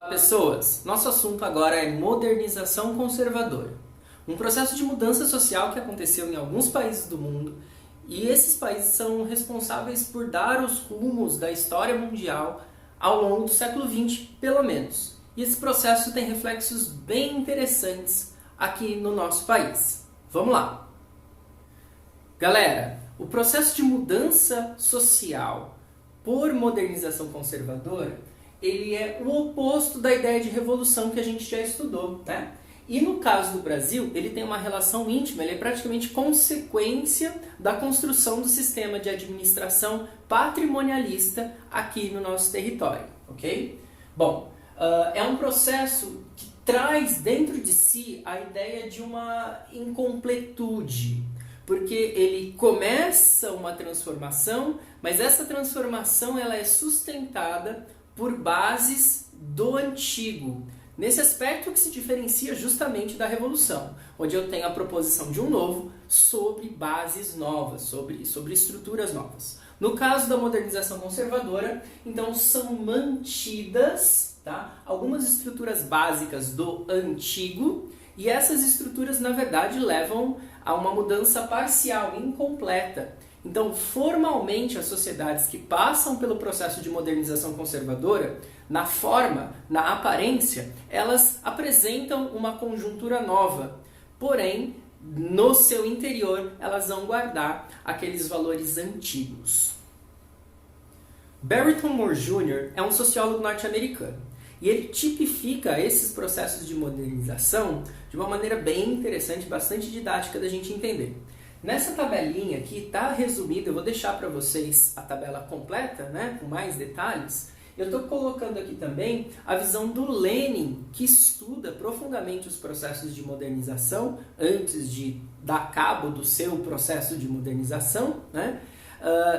Pessoas, nosso assunto agora é modernização conservadora, um processo de mudança social que aconteceu em alguns países do mundo e esses países são responsáveis por dar os rumos da história mundial ao longo do século XX, pelo menos. E esse processo tem reflexos bem interessantes aqui no nosso país. Vamos lá! Galera, o processo de mudança social por modernização conservadora ele é o oposto da ideia de revolução que a gente já estudou, né? E no caso do Brasil, ele tem uma relação íntima, ele é praticamente consequência da construção do sistema de administração patrimonialista aqui no nosso território, ok? Bom, é um processo que traz dentro de si a ideia de uma incompletude, porque ele começa uma transformação, mas essa transformação ela é sustentada por bases do antigo. Nesse aspecto que se diferencia justamente da revolução, onde eu tenho a proposição de um novo sobre bases novas, sobre estruturas novas. No caso da modernização conservadora, então são mantidas, tá, algumas estruturas básicas do antigo, e essas estruturas, na verdade, levam a uma mudança parcial, incompleta. Então, formalmente, as sociedades que passam pelo processo de modernização conservadora, na forma, na aparência, elas apresentam uma conjuntura nova. Porém, no seu interior, elas vão guardar aqueles valores antigos. Barrington Moore Jr. é um sociólogo norte-americano. E ele tipifica esses processos de modernização de uma maneira bem interessante, bastante didática da gente entender. Nessa tabelinha aqui está resumido, eu vou deixar para vocês a tabela completa, né, com mais detalhes. Eu estou colocando aqui também a visão do Lenin, que estuda profundamente os processos de modernização antes de dar cabo do seu processo de modernização, né?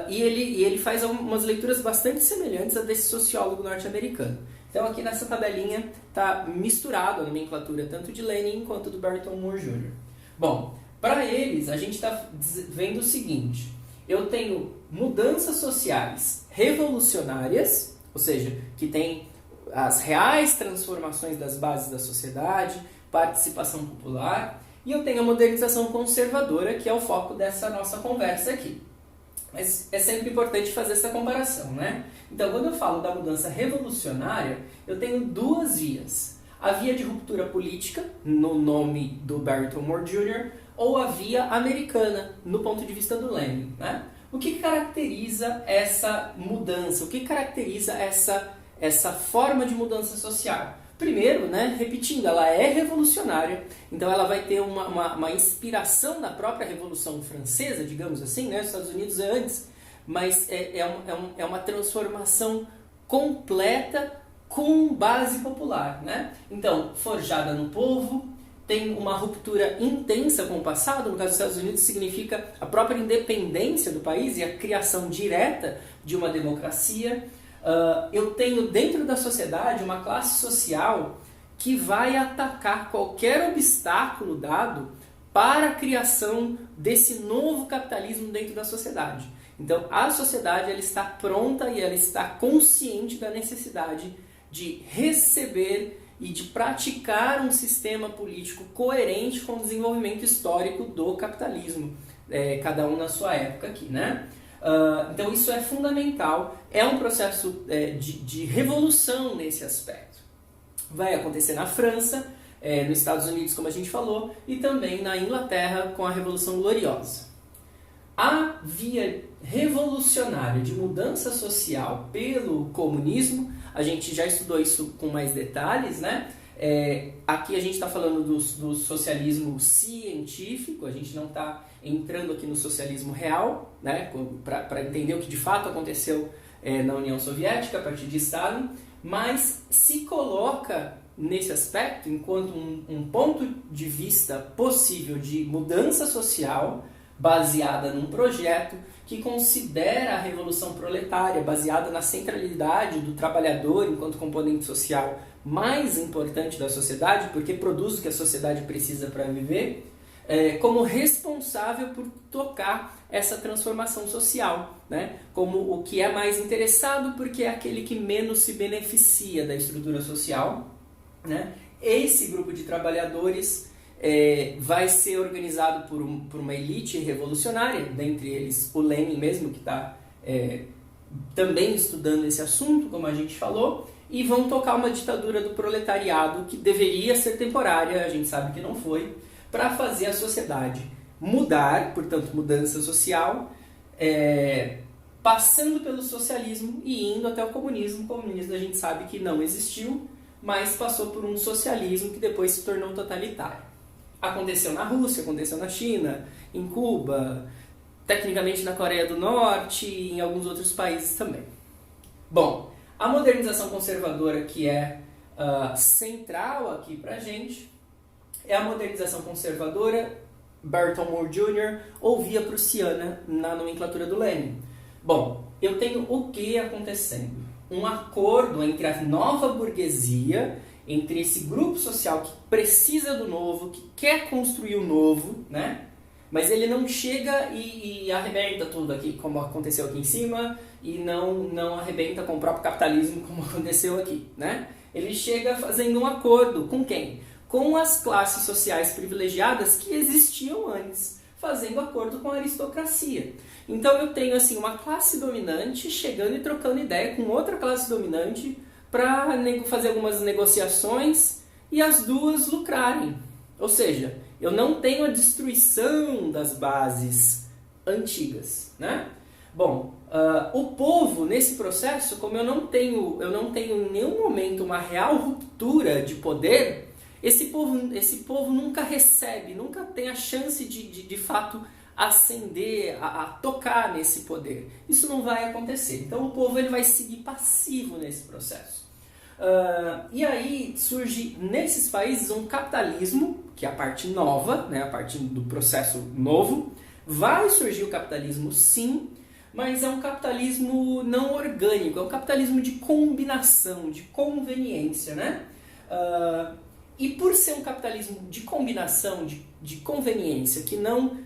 E ele faz umas leituras bastante semelhantes a desse sociólogo norte-americano. Então aqui nessa tabelinha está misturado a nomenclatura tanto de Lenin quanto do Barrington Moore Jr. Bom, para eles, a gente está vendo o seguinte: eu tenho mudanças sociais revolucionárias, ou seja, que tem as reais transformações das bases da sociedade, participação popular, e eu tenho a modernização conservadora, que é o foco dessa nossa conversa aqui. Mas é sempre importante fazer essa comparação, né? Então, quando eu falo da mudança revolucionária, eu tenho duas vias. A via de ruptura política, no nome do Barrington Moore Jr., ou a via americana, no ponto de vista do Lenin, né? O que caracteriza essa mudança? O que caracteriza essa forma de mudança social? Primeiro, né, repetindo, ela é revolucionária, então ela vai ter uma inspiração na própria Revolução Francesa, digamos assim, né? Os Estados Unidos é antes, mas é uma transformação completa com base popular, né? Então, forjada no povo, tem uma ruptura intensa com o passado. No caso dos Estados Unidos significa a própria independência do país e a criação direta de uma democracia. Eu tenho dentro da sociedade uma classe social que vai atacar qualquer obstáculo dado para a criação desse novo capitalismo dentro da sociedade. Então a sociedade ela está pronta e ela está consciente da necessidade de receber e de praticar um sistema político coerente com o desenvolvimento histórico do capitalismo, cada um na sua época aqui, né? Então isso é fundamental, é um processo de revolução nesse aspecto. Vai acontecer na França, nos Estados Unidos, como a gente falou, e também na Inglaterra com a Revolução Gloriosa. A via revolucionária de mudança social pelo comunismo, a gente já estudou isso com mais detalhes, né? Aqui a gente está falando do socialismo científico, a gente não está entrando aqui no socialismo real, né? Para entender o que de fato aconteceu na União Soviética a partir de Stalin, mas se coloca nesse aspecto enquanto um ponto de vista possível de mudança social baseada num projeto que considera a revolução proletária, baseada na centralidade do trabalhador enquanto componente social mais importante da sociedade, porque produz o que a sociedade precisa para viver, como responsável por tocar essa transformação social, né? Como o que é mais interessado porque é aquele que menos se beneficia da estrutura social, né? Esse grupo de trabalhadores vai ser organizado por uma elite revolucionária, dentre eles o Lenin mesmo, que está também estudando esse assunto, como a gente falou, e vão tocar uma ditadura do proletariado que deveria ser temporária, a gente sabe que não foi, para fazer a sociedade mudar, portanto mudança social, passando pelo socialismo e indo até o comunismo. O comunismo a gente sabe que não existiu, mas passou por um socialismo que depois se tornou totalitário. Aconteceu na Rússia, aconteceu na China, em Cuba, tecnicamente na Coreia do Norte e em alguns outros países também. Bom, a modernização conservadora que é central aqui pra gente é a modernização conservadora Bertolt Moore Jr. ou via prussiana na nomenclatura do Lenin. Bom, eu tenho o que acontecendo? Um acordo entre a nova burguesia, entre esse grupo social que precisa do novo, que quer construir o novo, né? Mas ele não chega e arrebenta tudo aqui, como aconteceu aqui em cima, e não arrebenta com o próprio capitalismo, como aconteceu aqui, né? Ele chega fazendo um acordo com quem? Com as classes sociais privilegiadas que existiam antes, fazendo acordo com a aristocracia. Então eu tenho assim uma classe dominante chegando e trocando ideia com outra classe dominante para fazer algumas negociações e as duas lucrarem. Ou seja, eu não tenho a destruição das bases antigas, né? Bom, o povo nesse processo, como eu não tenho em nenhum momento uma real ruptura de poder, esse povo nunca recebe, nunca tem a chance de fato ascender, a tocar nesse poder. Isso não vai acontecer. Então o povo ele vai seguir passivo nesse processo. E aí surge nesses países um capitalismo, que é a parte nova, né, a parte do processo novo. Vai surgir o capitalismo sim, mas é um capitalismo não orgânico, é um capitalismo de combinação, de conveniência, né? E por ser um capitalismo de combinação, de conveniência, que não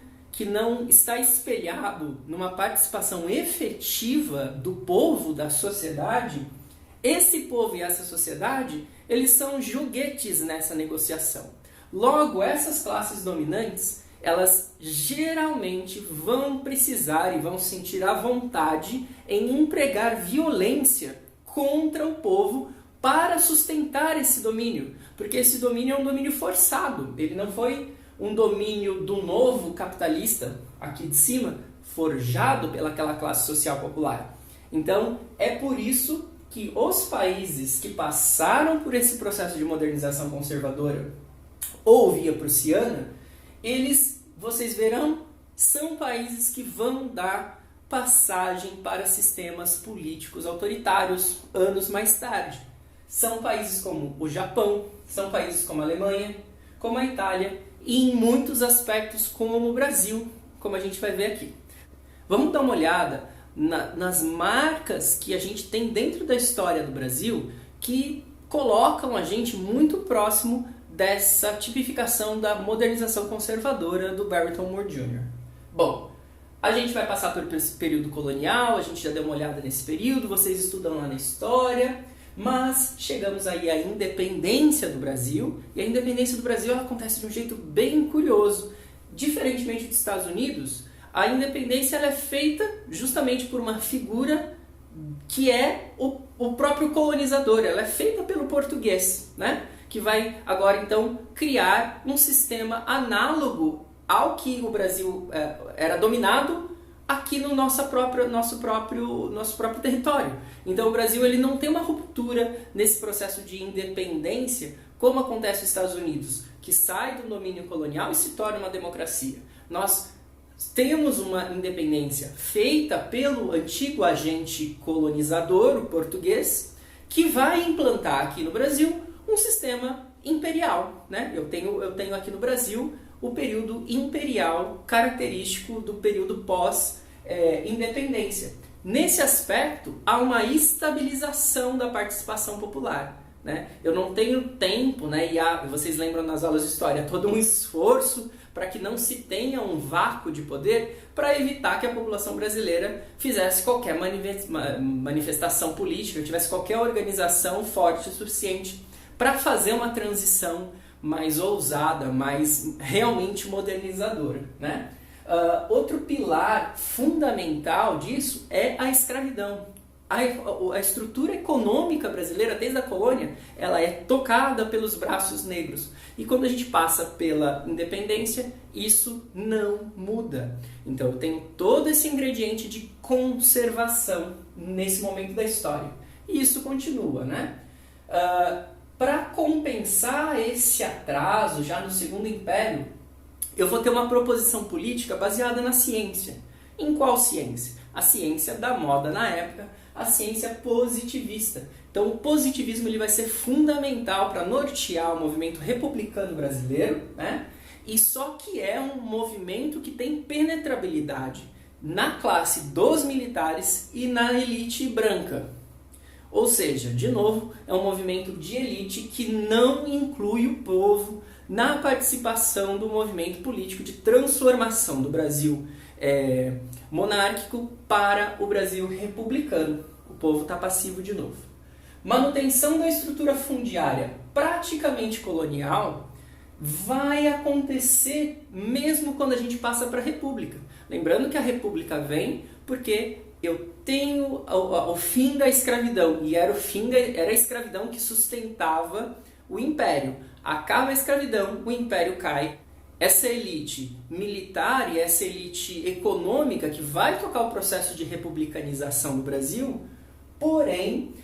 está espelhado numa participação efetiva do povo, da sociedade, esse povo e essa sociedade, eles são joguetes nessa negociação. Logo, essas classes dominantes, elas geralmente vão precisar e vão sentir a vontade em empregar violência contra o povo para sustentar esse domínio. Porque esse domínio é um domínio forçado. Ele não foi um domínio do novo capitalista, aqui de cima, forjado pelaquela classe social popular. Então, é por isso que os países que passaram por esse processo de modernização conservadora ou via prussiana, vocês verão, são países que vão dar passagem para sistemas políticos autoritários anos mais tarde. São países como o Japão, são países como a Alemanha, como a Itália e em muitos aspectos como o Brasil, como a gente vai ver aqui. Vamos dar uma olhada nas marcas que a gente tem dentro da história do Brasil que colocam a gente muito próximo dessa tipificação da modernização conservadora do Bertolt Moore Jr. Bom, a gente vai passar por esse período colonial, a gente já deu uma olhada nesse período, vocês estudam lá na história, mas chegamos aí à independência do Brasil, e a independência do Brasil ela acontece de um jeito bem curioso. Diferentemente dos Estados Unidos, a independência ela é feita justamente por uma figura que é o próprio colonizador, ela é feita pelo português, né? Que vai agora então criar um sistema análogo ao que o Brasil era dominado aqui no nosso próprio território. Então o Brasil ele não tem uma ruptura nesse processo de independência como acontece nos Estados Unidos, que sai do domínio colonial e se torna uma democracia. Nós temos uma independência feita pelo antigo agente colonizador, o português, que vai implantar aqui no Brasil um sistema imperial, né? Eu tenho aqui no Brasil o período imperial característico do período pós-independência. Nesse aspecto, há uma estabilização da participação popular, né? Eu não tenho tempo, né? Vocês lembram nas aulas de história, todo um esforço para que não se tenha um vácuo de poder, para evitar que a população brasileira fizesse qualquer manifestação política, tivesse qualquer organização forte o suficiente para fazer uma transição mais ousada, mais realmente modernizadora, né? Outro pilar fundamental disso é a escravidão. A estrutura econômica brasileira, desde a colônia, ela é tocada pelos braços negros. E quando a gente passa pela independência, isso não muda. Então eu tenho todo esse ingrediente de conservação nesse momento da história. E isso continua, né? Para compensar esse atraso, já no Segundo Império, eu vou ter uma proposição política baseada na ciência. Em qual ciência? A ciência da moda na época, a ciência positivista. Então o positivismo ele vai ser fundamental para nortear o movimento republicano brasileiro, né? E só que é um movimento que tem penetrabilidade na classe dos militares e na elite branca. Ou seja, de novo, é um movimento de elite que não inclui o povo na participação do movimento político de transformação do Brasil monárquico para o Brasil republicano. O povo está passivo de novo. Manutenção da estrutura fundiária praticamente colonial vai acontecer mesmo quando a gente passa para a República. Lembrando que a República vem porque eu tenho o fim da escravidão, e era a escravidão que sustentava o Império. Acaba a escravidão, o Império cai. Essa elite militar e essa elite econômica que vai tocar o processo de republicanização do Brasil, porém,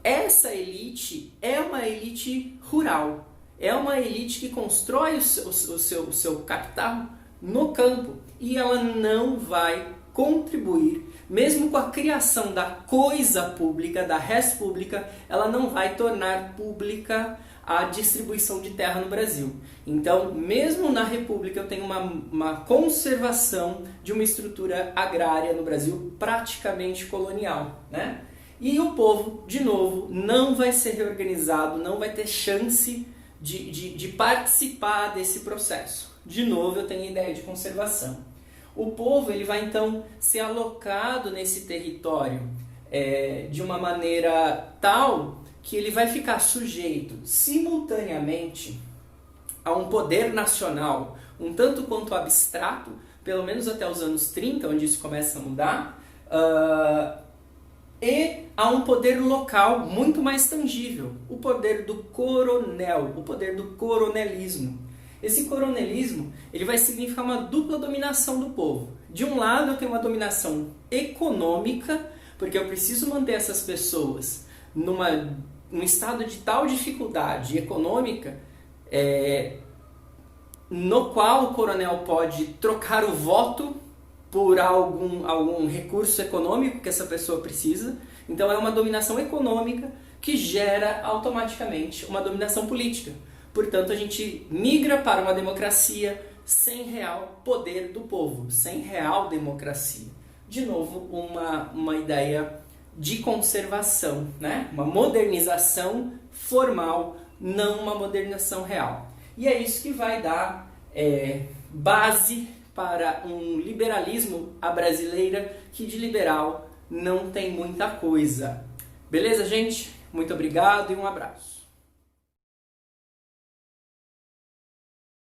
essa elite é uma elite rural, é uma elite que constrói o seu capital no campo e ela não vai contribuir, mesmo com a criação da coisa pública, da res pública, ela não vai tornar pública a distribuição de terra no Brasil. Então, mesmo na República, eu tenho uma conservação de uma estrutura agrária no Brasil praticamente colonial, né? E o povo, de novo, não vai ser reorganizado, não vai ter chance de participar desse processo. De novo, eu tenho a ideia de conservação. O povo ele vai, então, ser alocado nesse território de uma maneira tal que ele vai ficar sujeito simultaneamente a um poder nacional um tanto quanto abstrato, pelo menos até os anos 30, onde isso começa a mudar, e a um poder local muito mais tangível, o poder do coronel, o poder do coronelismo. Esse coronelismo ele vai significar uma dupla dominação do povo. De um lado eu tenho uma dominação econômica, porque eu preciso manter essas pessoas num estado de tal dificuldade econômica, no qual o coronel pode trocar o voto por algum recurso econômico que essa pessoa precisa. Então é uma dominação econômica que gera automaticamente uma dominação política. Portanto, a gente migra para uma democracia sem real poder do povo, sem real democracia. De novo, uma ideia de conservação, né? Uma modernização formal, não uma modernização real. E é isso que vai dar base para um liberalismo à brasileira, que de liberal não tem muita coisa. Beleza, gente? Muito obrigado e um abraço.